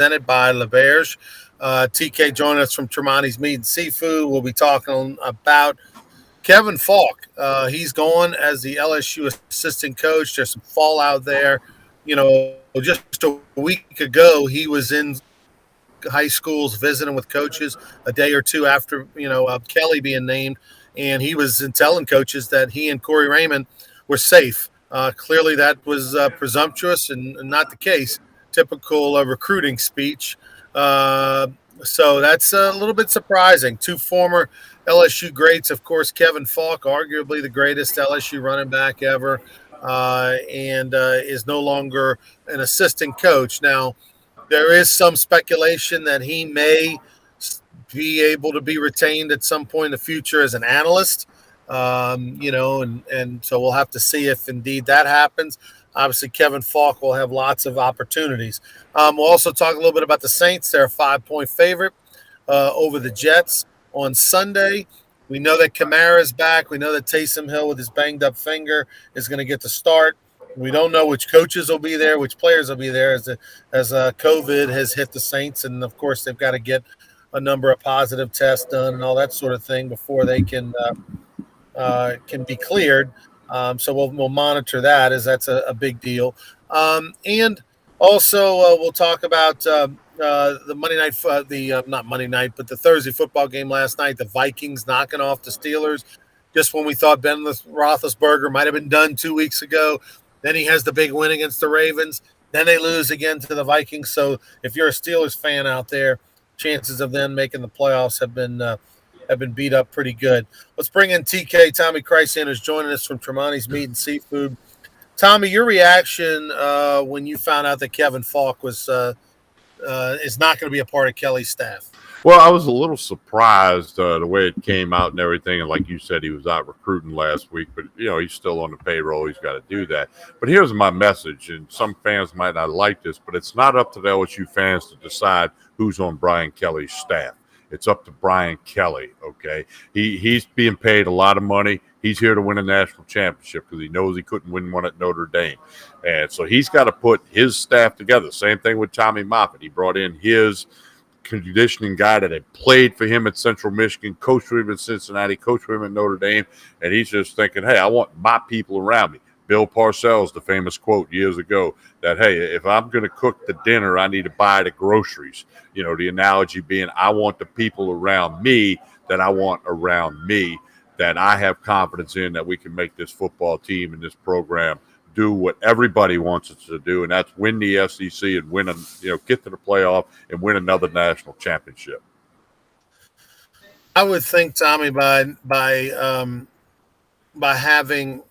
presented by LaBerge. TK joining us from Tremonti's Meat and Seafood. We'll be talking about Kevin Faulk. He's gone as the LSU assistant coach. There's some fallout there. Just a week ago, he was in high schools visiting with coaches a day or two after Kelly being named, and he was telling coaches that he and Corey Raymond were safe. Clearly, that was presumptuous and not the case. Typical recruiting speech. So that's a little bit surprising. Two former LSU greats, of course, Kevin Faulk, arguably the greatest LSU running back ever, and is no longer an assistant coach. Now, there is some speculation that he may be able to be retained at some point in the future as an analyst. And so we'll have to see if indeed that happens. Obviously, Kevin Faulk will have lots of opportunities. We'll also talk a little bit about the Saints. They're a 5-point favorite over the Jets on Sunday. We know that Kamara's back. We know that Taysom Hill with his banged-up finger is going to get the start. We don't know which coaches will be there, which players will be there as COVID has hit the Saints. And, of course, they've got to get a number of positive tests done and all that sort of thing before they can be cleared. So we'll monitor that, as that's a big deal. And also we'll talk about the Monday night, not Monday night, but the Thursday football game last night, the Vikings knocking off the Steelers. Just when we thought Ben Roethlisberger might have been done 2 weeks ago, then he has the big win against the Ravens. Then they lose again to the Vikings. So if you're a Steelers fan out there, chances of them making the playoffs have been beat up pretty good. Let's bring in TK, Tommy Chrysan, who's joining us from Tremonti's Meat and Seafood. Tommy, your reaction when you found out that Kevin Faulk is not going to be a part of Kelly's staff? Well, I was a little surprised the way it came out and everything. And like you said, he was out recruiting last week, but, he's still on the payroll. He's got to do that. But here's my message, and some fans might not like this, but it's not up to the LSU fans to decide who's on Brian Kelly's staff. It's up to Brian Kelly, okay? He's being paid a lot of money. He's here to win a national championship because he knows he couldn't win one at Notre Dame. And so he's got to put his staff together. Same thing with Tommy Moffitt. He brought in his conditioning guy that had played for him at Central Michigan, coached for him at Cincinnati, coached for him at Notre Dame, and he's just thinking, hey, I want my people around me. Bill Parcells, the famous quote years ago that, hey, if I'm going to cook the dinner, I need to buy the groceries. The analogy being I want the people around me that I want around me, that I have confidence in that we can make this football team and this program do what everybody wants us to do, and that's win the SEC and get to the playoff and win another national championship. I would think, Tommy, by having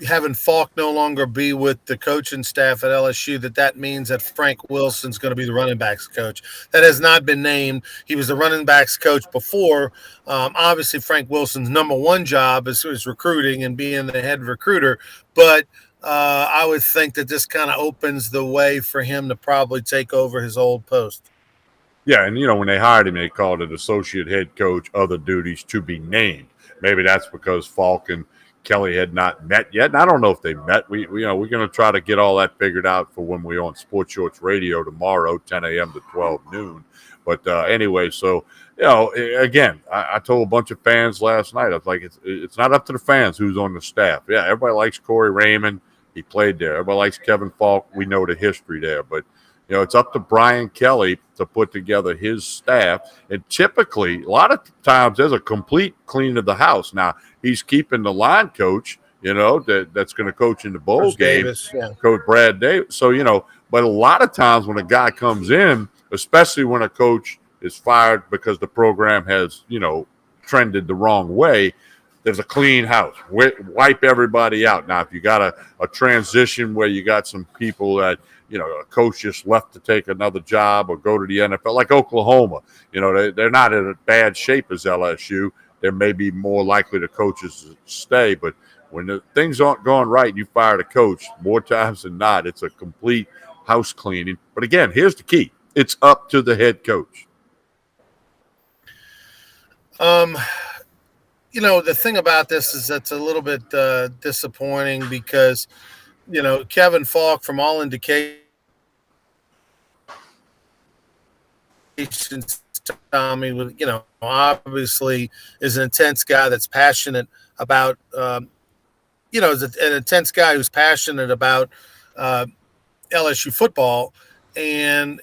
having Faulk no longer be with the coaching staff at LSU, that means that Frank Wilson's going to be the running backs coach. That has not been named. He was the running backs coach before. Obviously, Frank Wilson's number one job is recruiting and being the head recruiter. But I would think that this kind of opens the way for him to probably take over his old post. Yeah, and, when they hired him, they called it associate head coach, other duties to be named. Maybe that's because Faulk and Kelly had not met yet, and I don't know if they met. We're going to try to get all that figured out for when we're on Sports Shorts Radio tomorrow, 10 a.m. to 12 noon. But anyway, so again, I told a bunch of fans last night. I was like, it's not up to the fans who's on the staff. Yeah, everybody likes Corey Raymond. He played there. Everybody likes Kevin Faulk. We know the history there, but it's up to Brian Kelly to put together his staff. And typically, a lot of times, there's a complete clean of the house. Now, he's keeping the line coach, that's going to coach in the bowl game, Davis, yeah. Coach Brad Davis. So, but a lot of times when a guy comes in, especially when a coach is fired because the program has, trended the wrong way, there's a clean house. Wipe everybody out. Now, if you got a transition where you got some people that, a coach just left to take another job or go to the NFL, like Oklahoma, they're not in a bad shape as LSU. They may be more likely the coaches to stay. But when the things aren't going right, you fire the coach, more times than not, it's a complete house cleaning. But again, here's the key. It's up to the head coach. The thing about this is that's a little bit disappointing because Kevin Faulk, from all indications, obviously is an intense guy that's passionate about, is an intense guy who's passionate about uh, LSU football. And,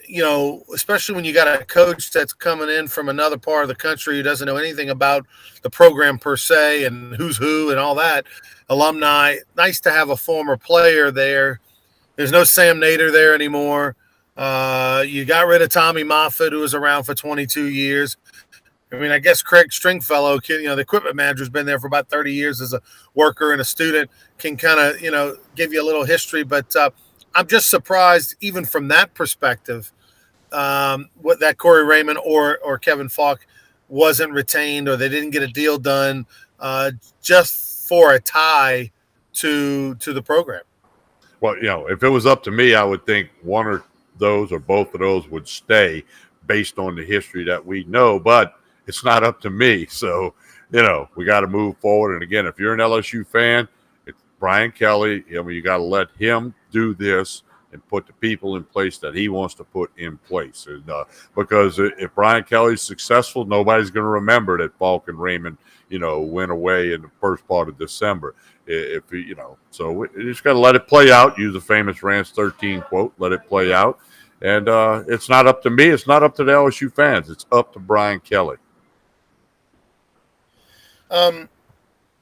especially when you got a coach that's coming in from another part of the country who doesn't know anything about the program per se and who's who and all that, alumni, nice to have a former player there. There's no Sam Nader there anymore. You got rid of Tommy Moffitt, who was around for 22 years. I mean, I guess Craig Stringfellow, the equipment manager's been there for about 30 years as a worker and a student, can kind of, give you a little history. But I'm just surprised, even from that perspective, what that Corey Raymond or Kevin Falk wasn't retained, or they didn't get a deal done just for a tie to the program. Well, if it was up to me, I would think one or those or both of those would stay based on the history that we know, but it's not up to me. So, we got to move forward. And again, if you're an LSU fan, it's Brian Kelly. You got to let him do this and put the people in place that he wants to put in place. And because if Brian Kelly's successful, nobody's going to remember that Falk and Raymond, went away in the first part of December. If so we just got to let it play out. Use the famous Rance 13 quote. Let it play out. And it's not up to me. It's not up to the LSU fans. It's up to Brian Kelly.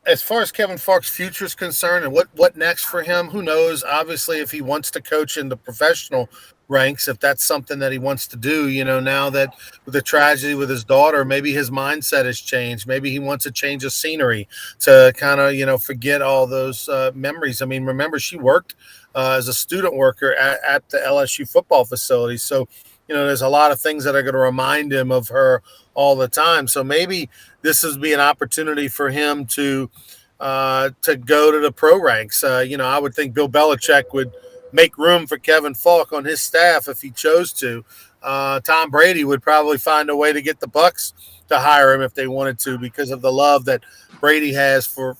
As far as Kevin Falk's future is concerned and what next for him, who knows? Obviously, if he wants to coach in the professional ranks, if that's something that he wants to do, now that with the tragedy with his daughter, maybe his mindset has changed. Maybe he wants a change of scenery to kind of, forget all those memories. I mean, remember, she worked as a student worker at the LSU football facility. So, there's a lot of things that are going to remind him of her all the time. So maybe this would be an opportunity for him to go to the pro ranks. I would think Bill Belichick would make room for Kevin Falk on his staff if he chose to. Tom Brady would probably find a way to get the Bucks to hire him if they wanted to, because of the love that Brady has for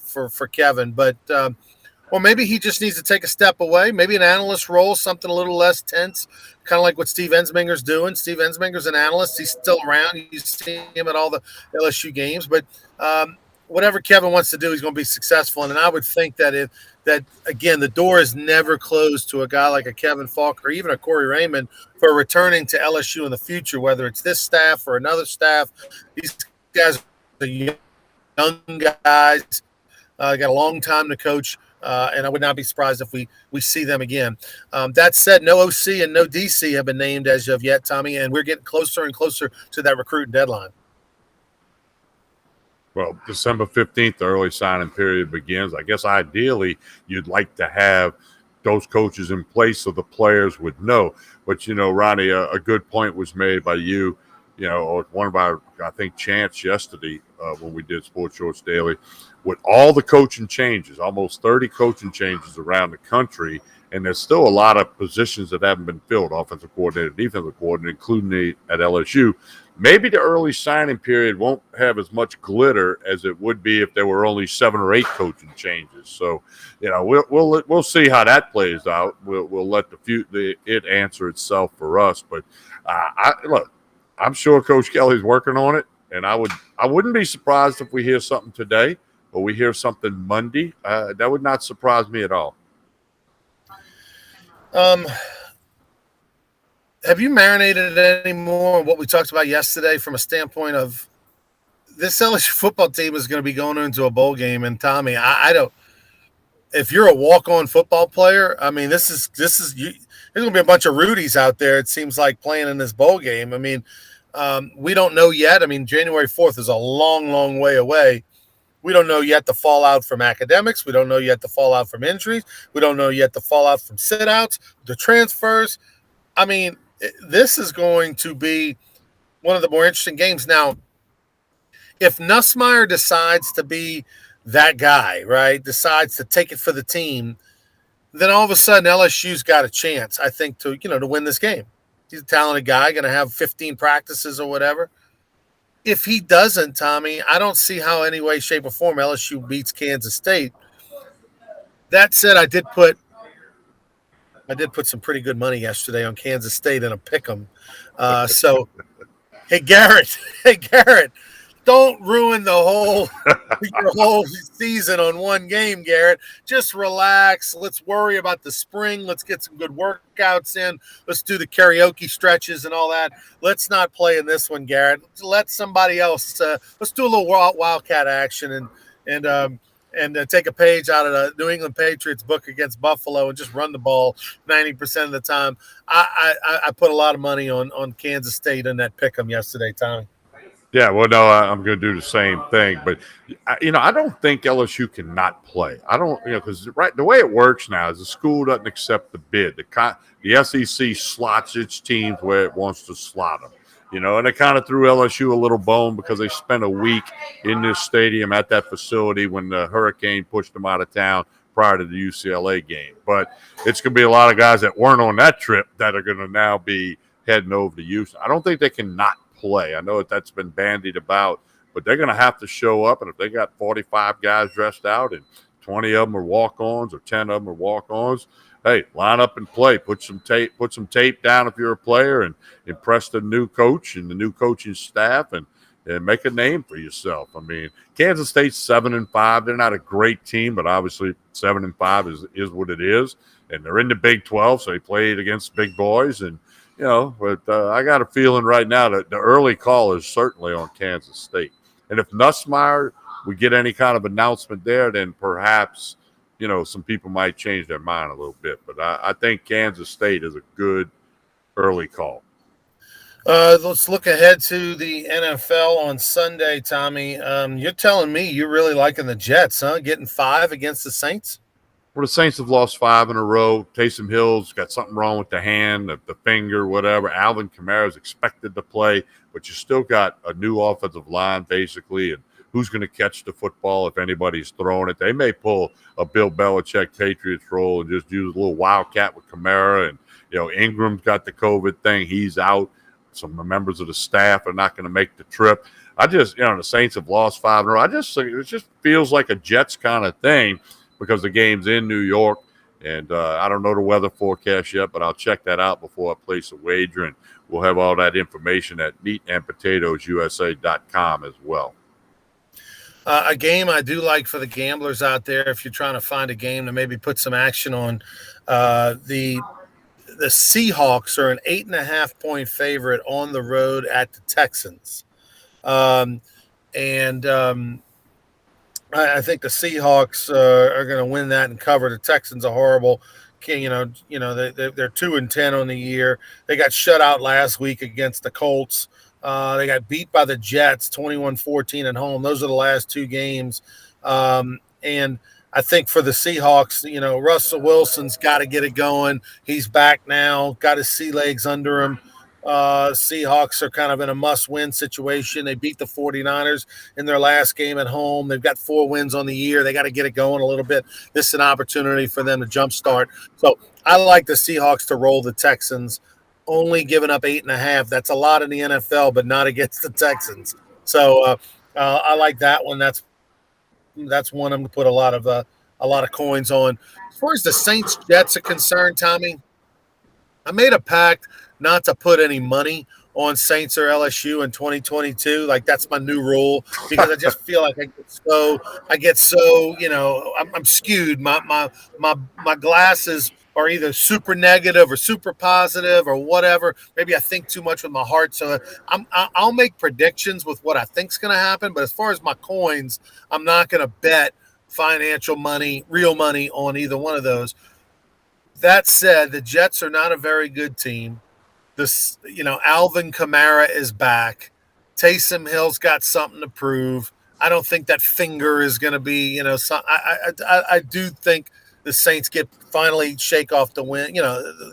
Kevin. But or maybe he just needs to take a step away, maybe an analyst role, something a little less tense, kind of like what Steve Ensminger's doing. Steve Ensminger's an analyst. He's still around. You see him at all the LSU games. But whatever Kevin wants to do, he's going to be successful. And I would think that again, the door is never closed to a guy like a Kevin Falk or even a Corey Raymond for returning to LSU in the future, whether it's this staff or another staff. These guys are young guys, got a long time to coach. And I would not be surprised if we see them again. That said, no OC and no DC have been named as of yet, Tommy, and we're getting closer and closer to that recruiting deadline. Well, December 15th, the early signing period begins. I guess ideally you'd like to have those coaches in place so the players would know. But, Ronnie, a good point was made by you, or one of our, I think, chants yesterday when we did Sports Shorts Daily. With all the coaching changes, almost 30 coaching changes around the country, and there's still a lot of positions that haven't been filled, offensive coordinator, defensive coordinator, including at LSU. Maybe the early signing period won't have as much glitter as it would be if there were only 7 or 8 coaching changes. So, we'll see how that plays out. We'll let it answer itself for us. But look, I'm sure Coach Kelly's working on it, and I wouldn't be surprised if we hear something today or we hear something Monday. That would not surprise me at all. Have you marinated any more on what we talked about yesterday from a standpoint of this LSU football team is going to be going into a bowl game? And Tommy, I don't. If you're a walk-on football player, I mean, there's going to be a bunch of Rudies out there. It seems like playing in this bowl game. I mean, we don't know yet. I mean, January 4th is a long, long way away. We don't know yet the fallout from academics. We don't know yet the fallout from injuries. We don't know yet the fallout from sit-outs, the transfers. I mean, this is going to be one of the more interesting games. Now, if Nussmeier decides to be that guy, right, decides to take it for the team, then all of a sudden LSU's got a chance, I think, to win this game. He's a talented guy, going to have 15 practices or whatever. If he doesn't, Tommy, I don't see how any way, shape, or form LSU beats Kansas State. That said, I did put I did put some pretty good money yesterday on Kansas State in a pick 'em. So, hey Garrett, hey Garrett, don't ruin the whole your whole season on one game, Garrett. Just relax. Let's worry about the spring. Let's get some good workouts in. Let's do the karaoke stretches and all that. Let's not play in this one, Garrett. Let somebody else. Let's do a little wildcat action and take a page out of the New England Patriots book against Buffalo and just run the ball 90% of the time. I put a lot of money on Kansas State in that pick 'em yesterday, Tommy. Yeah, well, no, I'm going to do the same thing, but I don't think LSU cannot play. I don't, because the way it works now is the school doesn't accept the bid. The SEC slots its teams where it wants to slot them. And it kind of threw LSU a little bone because they spent a week in this stadium at that facility when the hurricane pushed them out of town prior to the UCLA game. But it's going to be a lot of guys that weren't on that trip that are going to now be heading over to Houston. I don't think they can not play. I know that's been bandied about, but they're going to have to show up. And if they got 45 guys dressed out and 20 of them are walk-ons or 10 of them are walk-ons, hey, line up and play. Put some tape down if you're a player and impress the new coach and the new coaching staff and make a name for yourself. I mean, Kansas State's 7-5. They're not a great team, but obviously 7-5 is what it is. And they're in the Big 12, so they played against big boys. And but I got a feeling right now that the early call is certainly on Kansas State. And if Nussmeier would get any kind of announcement there, then perhaps, some people might change their mind a little bit. But I think Kansas State is a good early call. Let's look ahead to the NFL on Sunday, Tommy. You're telling me you're really liking the Jets, huh? Getting 5 against the Saints? Well, the Saints have lost 5 in a row. Taysom Hill's got something wrong with the hand, the finger, whatever. Alvin Kamara is expected to play, but you still got a new offensive line, basically, and who's going to catch the football if anybody's throwing it. They may pull a Bill Belichick Patriots role and just use a little wildcat with Kamara. And, Ingram's got the COVID thing. He's out. Some members of the staff are not going to make the trip. I just, the Saints have lost 5 in a row. It just feels like a Jets kind of thing, because the game's in New York, and I don't know the weather forecast yet, but I'll check that out before I place a wager, and we'll have all that information at meatandpotatoesusa.com as well. A game I do like for the gamblers out there, if you're trying to find a game to maybe put some action on, the Seahawks are an 8.5-point favorite on the road at the Texans. I think the Seahawks are going to win that and cover. The Texans are horrible. They're 2-10 on the year. They got shut out last week against the Colts. They got beat by the Jets 21-14 at home. Those are the last 2 games. And I think for the Seahawks, Russell Wilson's got to get it going. He's back now, got his sea legs under him. Seahawks are kind of in a must-win situation. They beat the 49ers in their last game at home. They've got 4 wins on the year. They got to get it going a little bit. This is an opportunity for them to jumpstart. So I like the Seahawks to roll the Texans, only giving up 8.5. That's a lot in the NFL, but not against the Texans. So I like that one. That's one I'm going to put a lot of coins on. As far as the Saints Jets are concerned, Tommy, I made a pact not to put any money on Saints or LSU in 2022. Like, that's my new rule, because I just feel like I get so I'm skewed. My glasses are either super negative or super positive or whatever. Maybe I think too much with my heart. So I'll make predictions with what I think's going to happen. But as far as my coins, I'm not going to bet financial money, real money on either one of those. That said, the Jets are not a very good team. Alvin Kamara is back. Taysom Hill's got something to prove. I don't think that finger is going to be, I do think the Saints finally shake off the win,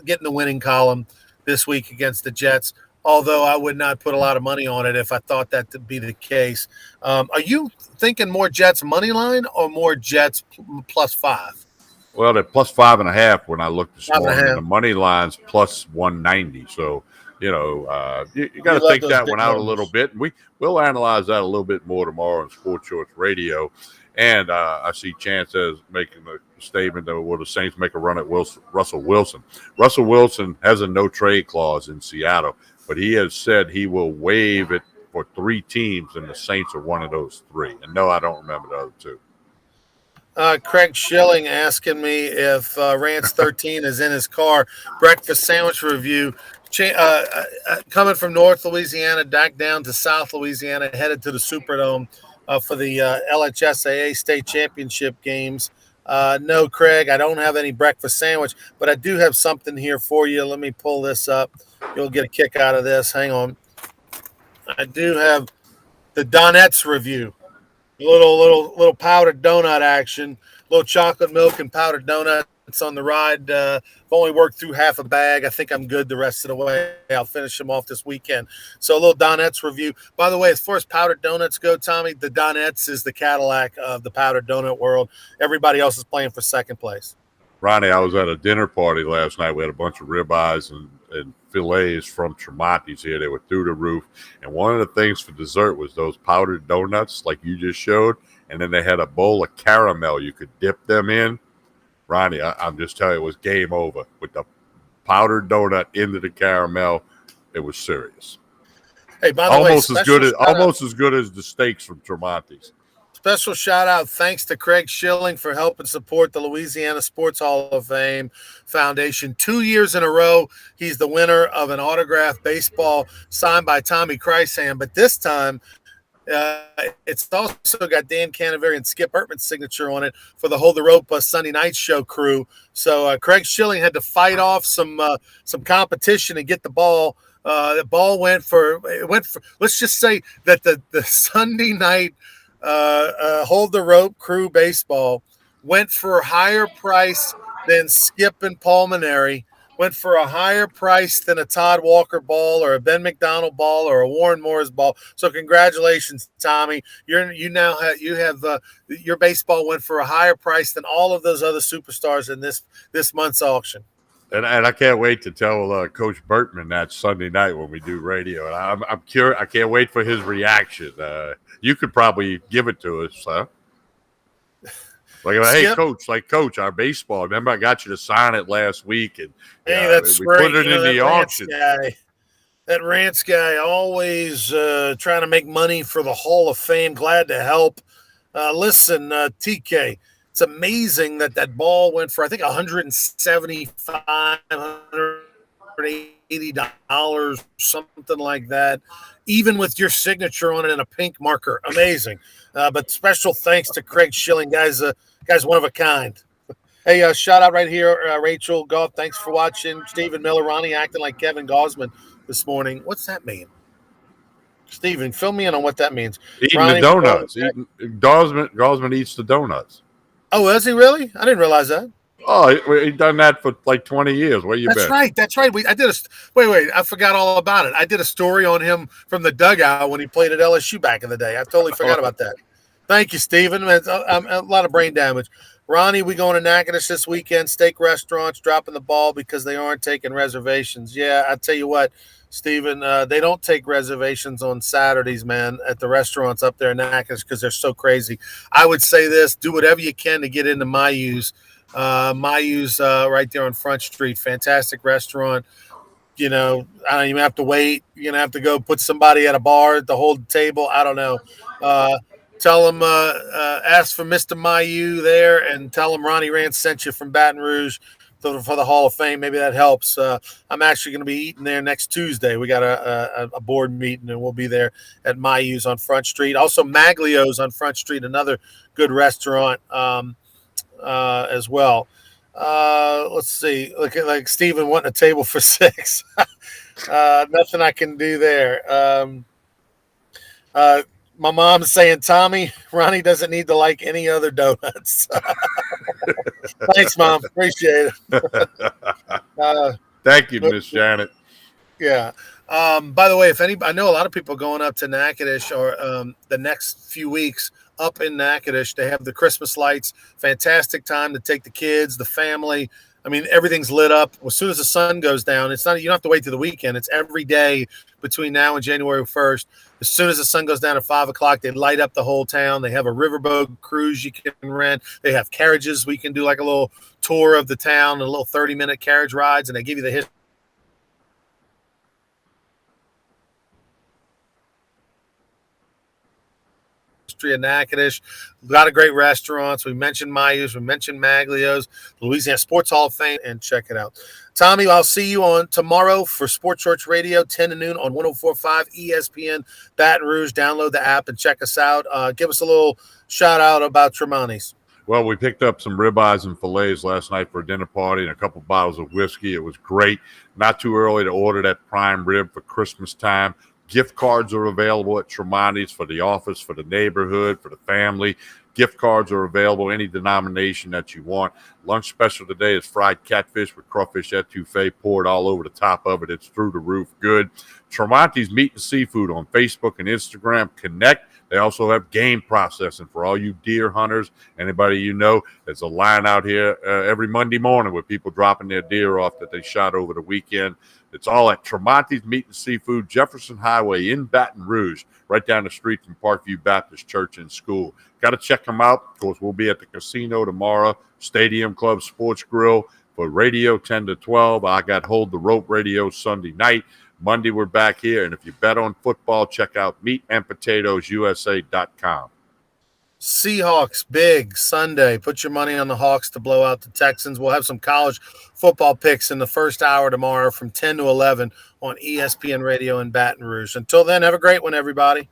get in the winning column this week against the Jets. Although I would not put a lot of money on it if I thought that to be the case. Are you thinking more Jets money line or more Jets +5? Well, they're +5.5 when I looked this morning. And the money line's +190. So, you got to think that one out a little bit. We'll analyze that a little bit more tomorrow on Sports Shorts Radio. And I see Chance as making a statement that will the Saints make a run at Russell Wilson. Russell Wilson has a no trade clause in Seattle, but he has said he will waive it for 3 teams, and the Saints are one of those 3. And no, I don't remember the other 2. Craig Schilling asking me if Rance 13 is in his car. Breakfast sandwich review. Coming from North Louisiana, back down to South Louisiana, headed to the Superdome for the LHSAA state championship games. No, Craig, I don't have any breakfast sandwich, but I do have something here for you. Let me pull this up. You'll get a kick out of this. Hang on. I do have the Donettes review. Little powdered donut action, little chocolate milk and powdered donuts on the ride. I've only worked through half a bag. I think I'm good the rest of the way. I'll finish them off this weekend. So a little Donettes review. By the way, as far as powdered donuts go, Tommy, the Donettes is the Cadillac of the powdered donut world. Everybody else is playing for second place. Ronnie, I was at a dinner party last night. We had a bunch of ribeyes and fillets from Tremonti's here. They were through the roof. And one of the things for dessert was those powdered donuts like you just showed. And then they had a bowl of caramel you could dip them in. Ronnie, I'm just telling you, it was game over. With the powdered donut into the caramel, it was serious. Hey, by the way, almost as good as the steaks from Tremonti's. Special shout out, thanks to Craig Schilling for helping support the Louisiana Sports Hall of Fame Foundation. 2 years in a row, he's the winner of an autographed baseball signed by Tommy Chrysan. But this time, it's also got Dan Canaveri and Skip Ertman's signature on it for the Hold the Rope Sunday Night Show crew. So Craig Schilling had to fight off some competition and get the ball. The ball went for. Let's just say that the Sunday night Hold the Rope crew baseball went for a higher price than Skip and Pulmonary, went for a higher price than a Todd Walker ball or a Ben McDonald ball or a Warren Morris ball. So congratulations, Tommy. You now have your baseball went for a higher price than all of those other superstars in this month's auction. And I can't wait to tell Coach Bertman that Sunday night when we do radio. And I'm curious. I can't wait for his reaction. You could probably give it to us, huh? Like, hey, Coach, our baseball. Remember, I got you to sign it last week, and that's we right. put it in the auction. That Rance guy always trying to make money for the Hall of Fame. Glad to help. Listen, TK. It's amazing that ball went for, I think, $175, $180, something like that, even with your signature on it in a pink marker. Amazing. But special thanks to Craig Schilling, guys, one of a kind. Hey, shout out right here, Rachel Goff. Thanks for watching. Stephen Miller, Ronnie acting like Kevin Gosman this morning. What's that mean? Stephen, fill me in on what that means. Eating Ronnie, the donuts. Gosman eats the donuts. Oh, is he really? I didn't realize that. Oh, he's done that for like 20 years. Where you been? That's right. Wait. I forgot all about it. I did a story on him from the dugout when he played at LSU back in the day. I totally forgot about that. Thank you, Stephen. I'm a lot of brain damage. Ronnie, we going to Natchitoches this weekend. Steak restaurants dropping the ball because they aren't taking reservations. Yeah, I tell you what, Stephen, they don't take reservations on Saturdays, man, at the restaurants up there in Natchitoches because they're so crazy. I would say this: do whatever you can to get into Mayu's. Mayu's right there on Front Street. Fantastic restaurant. You know, I don't even have to wait. You're going to have to go put somebody at a bar to hold the table. I don't know. Tell them, ask for Mr. Mayu there and tell them Ronnie Rance sent you from Baton Rouge for the Hall of Fame. Maybe that helps. I'm actually going to be eating there next Tuesday. We got a board meeting, and we'll be there at Mayu's on Front Street. Also, Maglio's on Front Street, another good restaurant as well. Let's see. Look at like Stephen wanting a table for 6. Nothing I can do there. My mom's saying, Tommy, Ronnie doesn't need to like any other donuts. Thanks, Mom. Appreciate it. Thank you, Miss Janet. Yeah. By the way, I know a lot of people going up to Natchitoches or the next few weeks up in Natchitoches. They have the Christmas lights. Fantastic time to take the kids, the family. I mean, everything's lit up. As soon as the sun goes down, it's not, you don't have to wait to the weekend. It's every day between now and January 1st. As soon as the sun goes down at 5 o'clock, they light up the whole town. They have a riverboat cruise you can rent. They have carriages. We can do like a little tour of the town, a little 30-minute carriage rides, and they give you the history of Natchitoches. A lot of great restaurants. We mentioned Mayu's, we mentioned Maglio's, Louisiana Sports Hall of Fame, and check it out. Tommy, I'll see you on tomorrow for Sports Church Radio, 10 to noon on 104.5 ESPN Baton Rouge. Download the app and check us out. Give us a little shout out about Tremonti's. Well, we picked up some ribeyes and fillets last night for a dinner party and a couple bottles of whiskey. It was great. Not too early to order that prime rib for Christmas time. Gift cards are available at Tremonti's for the office, for the neighborhood, for the family. Gift cards are available, any denomination that you want. Lunch special today is fried catfish with crawfish etouffee poured all over the top of it. It's through the roof good. Tremonti's Meat and Seafood on Facebook and Instagram. Connect. They also have game processing for all you deer hunters. Anybody you know, there's a line out here every Monday morning with people dropping their deer off that they shot over the weekend. It's all at Tremonti's Meat and Seafood, Jefferson Highway in Baton Rouge, right down the street from Parkview Baptist Church and School. Got to check them out. Of course, we'll be at the casino tomorrow, Stadium Club Sports Grill for radio 10 to 12. I got Hold the Rope radio Sunday night. Monday, we're back here. And if you bet on football, check out meatandpotatoesusa.com. Seahawks, big Sunday. Put your money on the Hawks to blow out the Texans. We'll have some college football picks in the first hour tomorrow from 10 to 11 on ESPN Radio in Baton Rouge. Until then, have a great one, everybody.